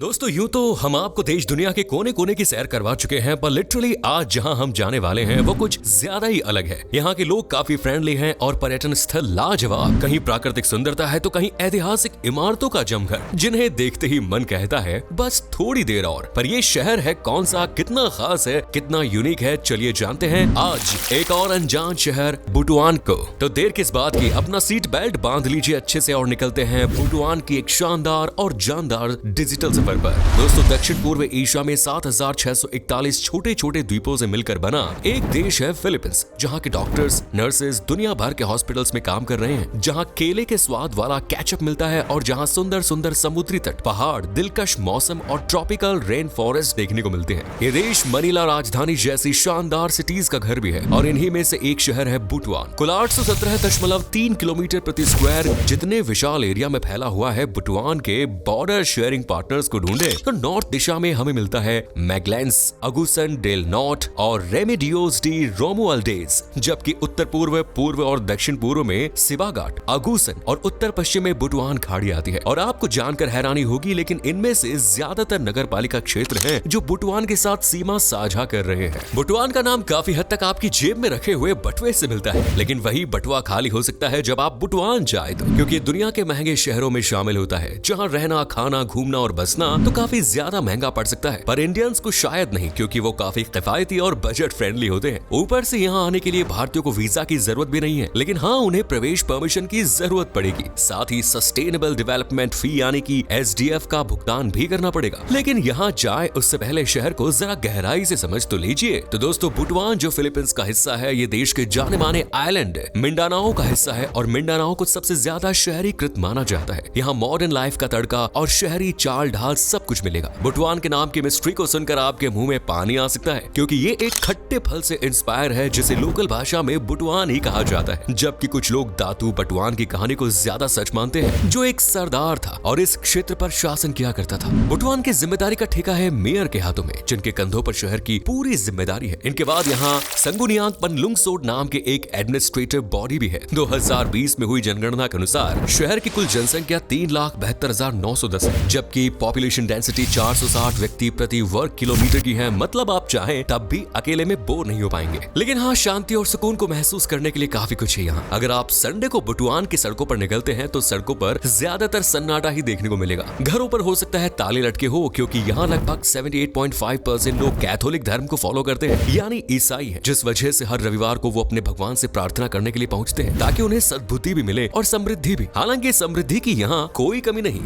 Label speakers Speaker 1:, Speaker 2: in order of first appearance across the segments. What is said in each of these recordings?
Speaker 1: दोस्तों यूं तो हम आपको देश दुनिया के कोने कोने की सैर करवा चुके हैं, पर लिटरली आज जहां हम जाने वाले हैं वो कुछ ज्यादा ही अलग है। यहाँ के लोग काफी फ्रेंडली हैं और पर्यटन स्थल लाजवाब। कहीं प्राकृतिक सुंदरता है तो कहीं ऐतिहासिक इमारतों का जमघर, जिन्हें देखते ही मन कहता है बस थोड़ी देर और। पर ये शहर है कौन सा, कितना खास है, कितना यूनिक है, चलिए जानते हैं आज एक और अनजान शहर बुटवान को। तो देर किस बात की, अपना सीट बेल्ट बांध लीजिए अच्छे से और निकलते हैं बुटवान की एक शानदार और जानदार डिजिटल सफर पर। दोस्तों दक्षिण पूर्व एशिया में 7,641 छोटे छोटे द्वीपों से मिलकर बना एक देश है फिलीपींस, जहां के डॉक्टर्स नर्सेज दुनिया भर के हॉस्पिटल्स में काम कर रहे हैं, जहां केले के स्वाद वाला केचप मिलता है और जहां सुंदर सुंदर समुद्री तट, पहाड़, दिलकश मौसम और ट्रॉपिकल रेन फॉरेस्ट देखने को मिलते हैं। ये देश मनीला राजधानी जैसी शानदार सिटीज का घर भी है और इन्हीं में से एक शहर है बुटवान। कुल 817.3 किलोमीटर प्रति स्क्वायर जितने विशाल एरिया में फैला हुआ है बुटवान के बॉर्डर शेयरिंग पार्टनर्स को ढूंढे तो नॉर्थ दिशा में हमें मिलता है मैगलेंस, अगुसन डेल नॉर्ट और रेमेडियोस डी रोमुअल्डेज, जबकि उत्तर पूर्व, पूर्व और दक्षिण पूर्व में सिबागाट, अगुसन और उत्तर पश्चिम में बुटवान खाड़ी आती है। और आपको जानकर हैरानी होगी लेकिन इनमें से ज्यादातर नगर पालिका क्षेत्र हैं जो बुटवान के साथ सीमा साझा कर रहे हैं। बुटवान का नाम काफी हद तक आपकी जेब में रखे हुए बटुए से मिलता है, लेकिन वही बटुआ खाली हो सकता है जब आप बुटवान जाए तो, क्योंकि दुनिया के महंगे शहरों में शामिल होता है जहाँ रहना, खाना, घूमना और बसना तो काफी ज्यादा महंगा पड़ सकता है। पर इंडियंस को शायद नहीं, क्योंकि वो काफी किफायती और बजट फ्रेंडली होते हैं। ऊपर से यहाँ आने के लिए भारतीयों को वीजा की जरूरत भी नहीं है, लेकिन हाँ उन्हें प्रवेश परमिशन की जरूरत पड़ेगी। साथ ही सस्टेनेबल डेवलपमेंट फी यानी कि SDF का भुगतान भी करना पड़ेगा। लेकिन यहाँ जाए उससे पहले शहर को जरा गहराई से समझ तो लीजिए। तो दोस्तों बुटवान जो फिलीपींस का हिस्सा है, ये देश के जाने माने आइलैंड मिंडानाओ का हिस्सा है और मिंडानाओ को सबसे ज्यादा शहरीकृत माना जाता है। यहाँ मॉडर्न लाइफ का तड़का और शहरी चाल ढाल सब कुछ मिलेगा। बुटवान के नाम की मिस्ट्री को सुनकर आपके मुंह में पानी आ सकता है, क्योंकि ये एक खट्टे फल से इंस्पायर है जिसे लोकल भाषा में बुटवान ही कहा जाता है। जबकि कुछ लोग दातू बटवान की कहानी को ज्यादा सच मानते हैं, जो एक सरदार था और इस क्षेत्र पर शासन किया करता था। बुटवान की जिम्मेदारी का ठेका है मेयर के हाथों में, जिनके कंधों पर शहर की पूरी जिम्मेदारी है। इनके बाद यहाँ संगुनियांग पनलुंगसोड नाम के एक एडमिनिस्ट्रेटिव बॉडी भी है। 2020 में हुई जनगणना के अनुसार शहर की कुल जनसंख्या 3,72,910 है, जबकि पॉपुलेशन डेंसिटी 460 व्यक्ति प्रति वर्ग किलोमीटर की है। मतलब आप चाहें तब भी अकेले में बोर नहीं हो पाएंगे। लेकिन हाँ, शांति और सुकून को महसूस करने के लिए काफी कुछ है यहाँ। अगर आप संडे को बुटवान की सड़कों पर निकलते हैं तो सड़कों पर ज्यादातर सन्नाटा ही देखने को मिलेगा। घरों पर हो सकता है ताले लटके हो, क्योंकि यहाँ लगभग 78.5% लोग कैथोलिक धर्म को फॉलो करते हैं, यानी ईसाई हैं, जिस वजह से हर रविवार को वो अपने भगवान से प्रार्थना करने के लिए पहुंचते हैं ताकि उन्हें सद्बुद्धि भी मिले और समृद्धि भी। हालांकि समृद्धि की यहाँ कोई कमी नहीं।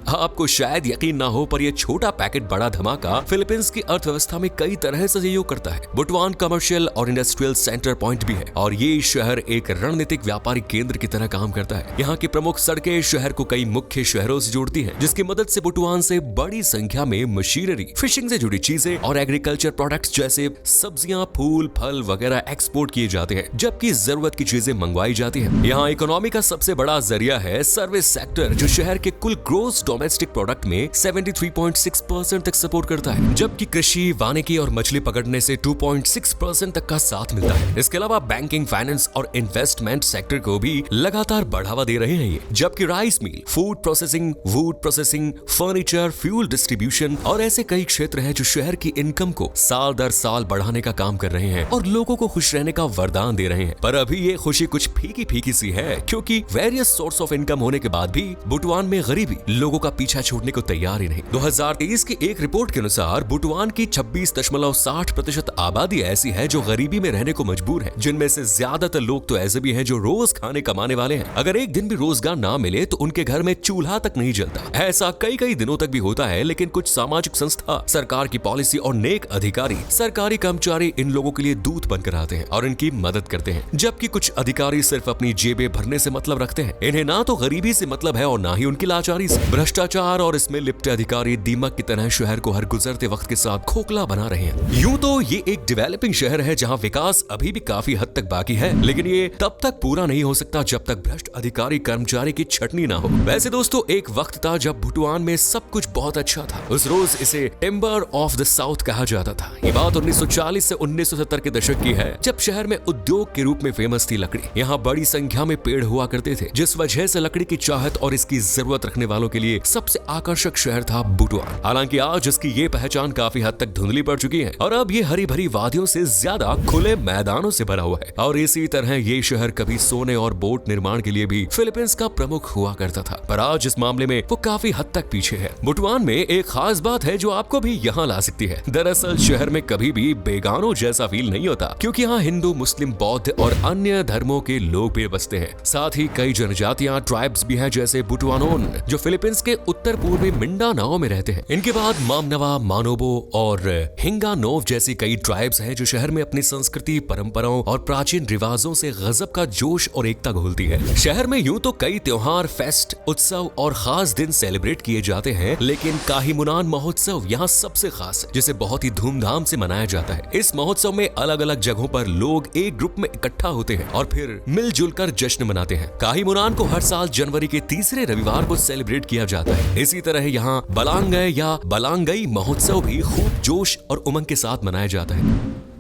Speaker 1: आपको शायद यकीन ना हो, पर यह छोटा पैकेट बड़ा धमाका फिलीपींस की अर्थव्यवस्था में कई तरह से सहयोग करता है। बुटवान कमर्शियल और इंडस्ट्रियल सेंटर पॉइंट भी है और ये शहर एक रणनीतिक व्यापारिक केंद्र की तरह काम करता है। यहाँ की प्रमुख सड़कें शहर को कई मुख्य शहरों से जोड़ती हैं, जिसकी मदद से बुटवान से बड़ी संख्या में मशीनरी, फिशिंग से जुड़ी चीजें और एग्रीकल्चर प्रोडक्ट्स जैसे सब्जियां, फूल, फल वगैरह एक्सपोर्ट किए जाते हैं, जबकि जरूरत की चीजें मंगवाई जाती है। यहाँ इकोनॉमी का सबसे बड़ा जरिया है सर्विस सेक्टर, जो शहर के कुल ग्रोस डोमेस्टिक प्रोडक्ट में 73.6% तक सपोर्ट करता है, जबकि कृषि, वानिकी और मछली पकड़ने से 2.6% तक का साथ मिलता है। इसके अलावा बैंकिंग, फाइनेंस और इन्वेस्टमेंट सेक्टर को भी लगातार बढ़ावा दे रहे हैं ये, जबकि rice mill, food processing, would processing, furniture, fuel distribution और ऐसे कई क्षेत्र हैं जो शहर की इनकम को साल दर साल बढ़ाने का काम कर रहे हैं और लोगों को खुश रहने का वरदान दे रहे हैं। पर अभी ये खुशी कुछ फीकी फीकी सी है, क्योंकि वेरियस सोर्स ऑफ इनकम होने के बाद भी बुटवान में गरीबी लोगों का पीछा छोड़ने को तैयार ही नहीं। 2023 की एक रिपोर्ट के अनुसार बुटवान की 26.60% आबादी ऐसी है जो गरीबी में रहने को मजबूर है, जिनमें से ज्यादातर लोग तो ऐसे भी हैं जो रोज खाने कमाने वाले हैं। अगर एक दिन भी रोजगार ना मिले तो उनके घर में चूल्हा तक नहीं जलता। ऐसा कई कई दिनों तक भी होता है, लेकिन कुछ सामाजिक संस्था, सरकार की पॉलिसी और नेक अधिकारी, सरकारी कर्मचारी इन लोगों के लिए दूत बनकर आते हैं और इनकी मदद करते हैं, जबकि कुछ अधिकारी सिर्फ अपनी जेबें भरने से मतलब रखते हैं। इन्हें ना तो गरीबी से मतलब है और ना ही उनकी लाचारी से। भ्रष्टाचार और इसमें लिपटे अधिकारी दीमक की तरह शहर को हर गुजरते वक्त के साथ खोखला बना रहे हैं। यूं तो ये एक डेवलपिंग शहर है जहां विकास अभी भी काफी हद तक बाकी है, लेकिन ये तब तक पूरा नहीं हो सकता जब तक भ्रष्ट अधिकारी कर्मचारी की छटनी ना हो। वैसे दोस्तों एक वक्त था जब बुटवान में सब कुछ बहुत अच्छा था। उस रोज इसे टिम्बर ऑफ द साउथ कहा जाता था। ये बात 1940 से 1970 के दशक की है, जब शहर में उद्योग के रूप में फेमस थी लकड़ी। यहाँ बड़ी संख्या में पेड़ हुआ करते थे, जिस वजह से लकड़ी की चाहत और इसकी जरूरत रखने वालों के लिए सबसे आकर्षक शहर था बुटुआन। हालांकि आज इसकी ये पहचान काफी हद तक धुंधली पड़ चुकी है और अब ये हरी भरी वादियों से ज्यादा खुले मैदानों से भरा हुआ है। और इसी तरह ये शहर कभी सोने और बोट निर्माण के लिए भी फिलीपींस का प्रमुख हुआ करता था, पर आज इस मामले में वो काफी हद तक पीछे है। बुटुआन में एक खास बात है जो आपको भी यहाँ ला सकती है। दरअसल शहर में कभी भी बेगानों जैसा फील नहीं होता, क्योंकि यहाँ हिंदू, मुस्लिम, बौद्ध और अन्य धर्मों के लोग भी बसते हैं। साथ ही कई जनजातियां, ट्राइब्स भी हैं, जैसे बुटुआनोन जो फिलीपींस के उत्तर पूर्वी मिंडानाओ में रहते हैं। इनके बाद मामनवा, मानोबो और हिंगानोव जैसी कई ट्राइब्स हैं जो शहर में अपनी संस्कृति, परंपराओं और प्राचीन रिवाजों से गजब का जोश और एकता घोलती है। शहर में यूं तो कई त्योहार, फेस्ट, उत्सव और खास दिन सेलिब्रेट किए जाते हैं, लेकिन काहीमुनान महोत्सव यहाँ सबसे खास है, जिसे बहुत ही धूमधाम से मनाया जाता है। इस महोत्सव में अलग अलग जगहों पर लोग एक ग्रुप में इकट्ठा होते हैं और फिर मिलजुल कर जश्न मनाते हैं। काहीमुनान को हर साल जनवरी के तीसरे रविवार को सेलिब्रेट किया जाता है। इसी तरह यहाँ बलांगय या बलांगई महोत्सव भी खूब जोश और उमंग के साथ मनाया जाता है।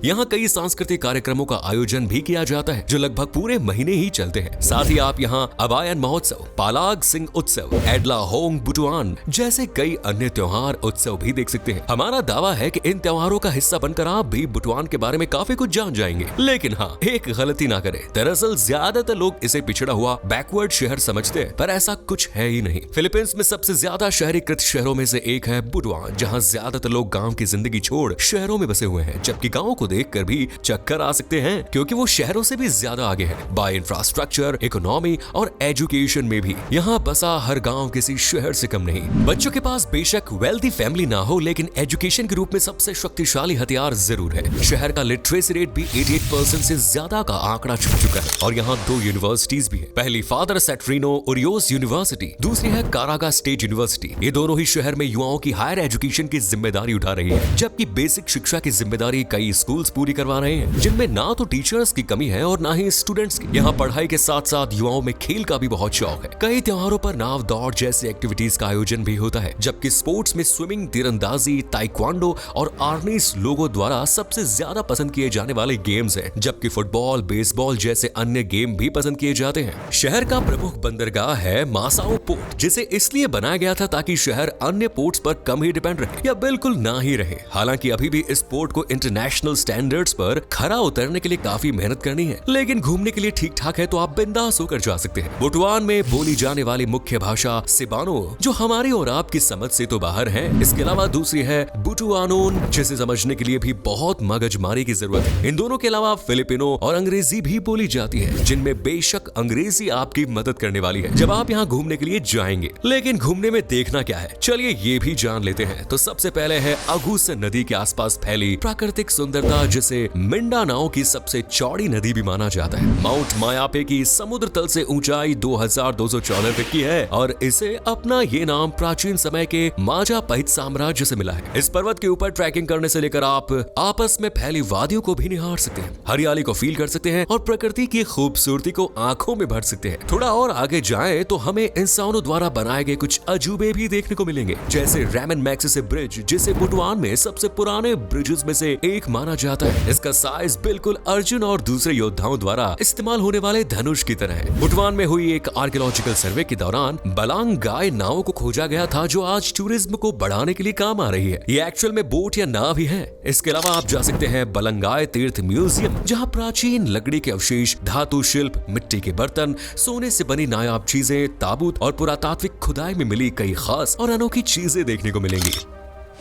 Speaker 1: यहाँ कई सांस्कृतिक कार्यक्रमों का आयोजन भी किया जाता है जो लगभग पूरे महीने ही चलते हैं। साथ ही आप यहाँ अबायन महोत्सव, पालाग सिंह उत्सव, एडला होंग बुटुआन जैसे कई अन्य त्योहार, उत्सव भी देख सकते हैं। हमारा दावा है कि इन त्योहारों का हिस्सा बनकर आप भी बुटुआन के बारे में काफी कुछ जान जाएंगे। लेकिन हाँ, एक गलती ना करें। दरअसल ज्यादातर लोग इसे पिछड़ा हुआ बैकवर्ड शहर समझते हैं, पर ऐसा कुछ है ही नहीं। फिलीपींस में सबसे ज्यादा शहरीकृत शहरों में से एक है बुटुआन, जहाँ ज्यादातर लोग गाँव की जिंदगी छोड़ शहरों में बसे हुए हैं, जबकि गाँव को देखकर भी चक्कर आ सकते हैं, क्योंकि वो शहरों से भी ज्यादा आगे है बाय इंफ्रास्ट्रक्चर, इकोनॉमी और एजुकेशन में भी। यहाँ बसा हर गांव किसी शहर से कम नहीं। बच्चों के पास बेशक वेल्दी फैमिली ना हो, लेकिन एजुकेशन के रूप में सबसे शक्तिशाली हथियार जरूर है। शहर का लिटरेसी रेट भी 88% से ज्यादा का आंकड़ा छू चुका है और यहाँ 2 यूनिवर्सिटीज भी है। पहली फादर सेट्रिनो ओरियोस यूनिवर्सिटी, दूसरी है कारागा स्टेट यूनिवर्सिटी। ये दोनों ही शहर में युवाओं की हायर एजुकेशन की जिम्मेदारी उठा रही है, जबकि बेसिक शिक्षा की जिम्मेदारी कई स्कूल्स पूरी करवा रहे हैं, जिनमें ना तो टीचर्स की कमी है और ना ही स्टूडेंट्स की। यहाँ पढ़ाई के साथ साथ युवाओं में खेल का भी बहुत शौक है। कई त्योहारों पर नाव दौड़ जैसी एक्टिविटीज का आयोजन भी होता है, जबकि स्पोर्ट्स में स्विमिंग, तीरंदाजी, ताइक्वांडो और आर्मीज लोगों द्वारा सबसे ज्यादा पसंद किए जाने वाले गेम्स हैं, जबकि फुटबॉल, बेसबॉल जैसे अन्य गेम भी पसंद किए जाते हैं। शहर का प्रमुख बंदरगाह है मासाओ पोर्ट, जिसे इसलिए बनाया गया था ताकि शहर अन्य पोर्ट्स पर कम ही डिपेंड रहे या बिल्कुल ना ही रहे। हालांकि अभी भी इस पोर्ट को इंटरनेशनल स्टैंडर्ड्स पर खरा उतरने के लिए काफी मेहनत करनी है, लेकिन घूमने के लिए ठीक ठाक है, तो आप बिंदास होकर जा सकते हैं। बुटुआन में बोली जाने वाली मुख्य भाषा सिबानो, जो हमारी और आपकी समझ से तो बाहर है। इसके अलावा दूसरी है बुटुआनोन, जिसे समझने के लिए भी बहुत मगजमारी की जरूरत है। इन दोनों के अलावा फिलिपिनो और अंग्रेजी भी बोली जाती है, जिनमें बेशक अंग्रेजी आपकी मदद करने वाली है जब आप यहाँ घूमने के लिए जाएंगे। लेकिन घूमने में देखना क्या है, चलिए ये भी जान लेते हैं। तो सबसे पहले है अगुसन नदी के आसपास फैली प्राकृतिक सुंदरता, जिसे मिंडानाओ की सबसे चौड़ी नदी भी माना जाता है। माउंट मायापे की समुद्र तल से ऊंचाई 2214 फीट की है और इसे अपना ये नाम प्राचीन समय के माजापहित साम्राज्य से मिला है। इस पर्वत के ऊपर ट्रैकिंग करने से लेकर आप आपस में फैली वादियों को भी निहार सकते हैं, हरियाली को फील कर सकते हैं और प्रकृति की खूबसूरती को आंखों में भर सकते हैं। थोड़ा और आगे जाएं तो हमें इंसानों द्वारा बनाए गए कुछ अजूबे भी देखने को मिलेंगे, जैसे रैमन मैग्सेसे ब्रिज, जिसे बुटुआन में सबसे पुराने ब्रिजेस में से एक माना जाता है। इसका साइज बिल्कुल अर्जुन और दूसरे योद्धाओं द्वारा इस्तेमाल होने वाले धनुष की तरह है। बुटुआन में हुई एक आर्कियोलॉजिकल सर्वे के दौरान बलांगाई नाव को खोजा गया था, जो आज टूरिज्म को बढ़ाने के लिए काम आ रही है। ये एक्चुअल में बोट या नाव ही है। इसके अलावा आप जा सकते हैं बलंगाई तीर्थ म्यूजियम, जहाँ प्राचीन लकड़ी के अवशेष, धातु शिल्प, मिट्टी के बर्तन, सोने से बनी नायाब चीजें, ताबूत और पुरातात्विक खुदाई में मिली कई खास और अनोखी चीजें देखने को मिलेंगी।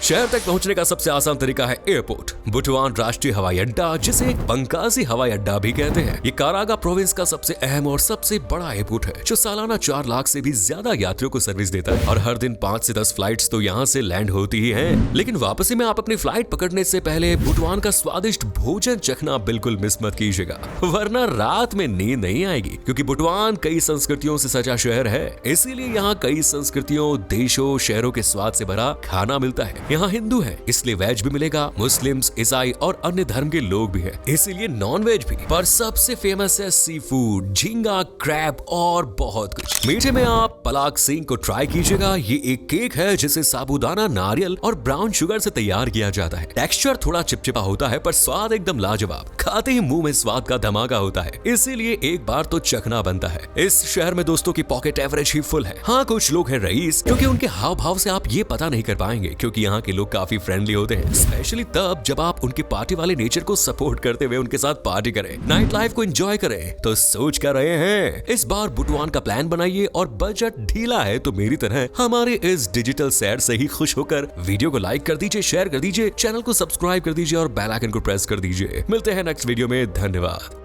Speaker 1: शहर तक पहुंचने का सबसे आसान तरीका है एयरपोर्ट। बुटुआन राष्ट्रीय हवाई अड्डा, जिसे पंकासी हवाई अड्डा भी कहते हैं, ये कारागा प्रोविंस का सबसे अहम और सबसे बड़ा एयरपोर्ट है, जो सालाना 4 लाख से भी ज्यादा यात्रियों को सर्विस देता है और हर दिन 5 से 10 फ्लाइट्स तो यहाँ से लैंड होती ही हैं। लेकिन वापसी में आप अपनी फ्लाइट पकड़ने से पहले बुटुआन का स्वादिष्ट भोजन चखना बिल्कुल मिस मत कीजिएगा, वरना रात में नींद नहीं आएगी। क्योंकि बुटुआन कई संस्कृतियों से सजा शहर है, इसीलिए यहाँ कई संस्कृतियों, देशों, शहरों के स्वाद से भरा खाना मिलता है। यहाँ हिंदू है इसलिए वेज भी मिलेगा, मुस्लिम्स, ईसाई और अन्य धर्म के लोग भी हैं, इसीलिए नॉन वेज भी। पर सबसे फेमस है सी फूड, झींगा, क्रैब और बहुत कुछ। मीठे में आप पलाक सिंह को ट्राई कीजिएगा। ये एक केक है जिसे साबूदाना, नारियल और ब्राउन शुगर से तैयार किया जाता है। टेक्सचर थोड़ा चिपचिपा होता है पर स्वाद एकदम लाजवाब। खाते ही मुंह में स्वाद का धमाका होता है, इसीलिए एक बार तो चखना बनता है। इस शहर में दोस्तों की पॉकेट एवरेज ही फुल है। हाँ, कुछ लोग हैं रईस, क्योंकि उनके हाव भाव से आप ये पता नहीं कर पाएंगे, क्योंकि यहाँ के लोग काफी फ्रेंडली होते हैं, स्पेशली तब जब आप उनके पार्टी वाले नेचर को सपोर्ट करते हुए उनके साथ पार्टी करें, नाइट लाइफ को एंजॉय करें। तो सोच कर रहे हैं इस बार बुटवान का प्लान बनाइए और बजट ढीला है तो मेरी तरह हमारे इस डिजिटल सैर से ही खुश होकर वीडियो को लाइक कर दीजिए, शेयर कर दीजिए, चैनल को सब्सक्राइब कर दीजिए और बेल आइकन को प्रेस कर दीजिए। मिलते हैं नेक्स्ट वीडियो में। धन्यवाद।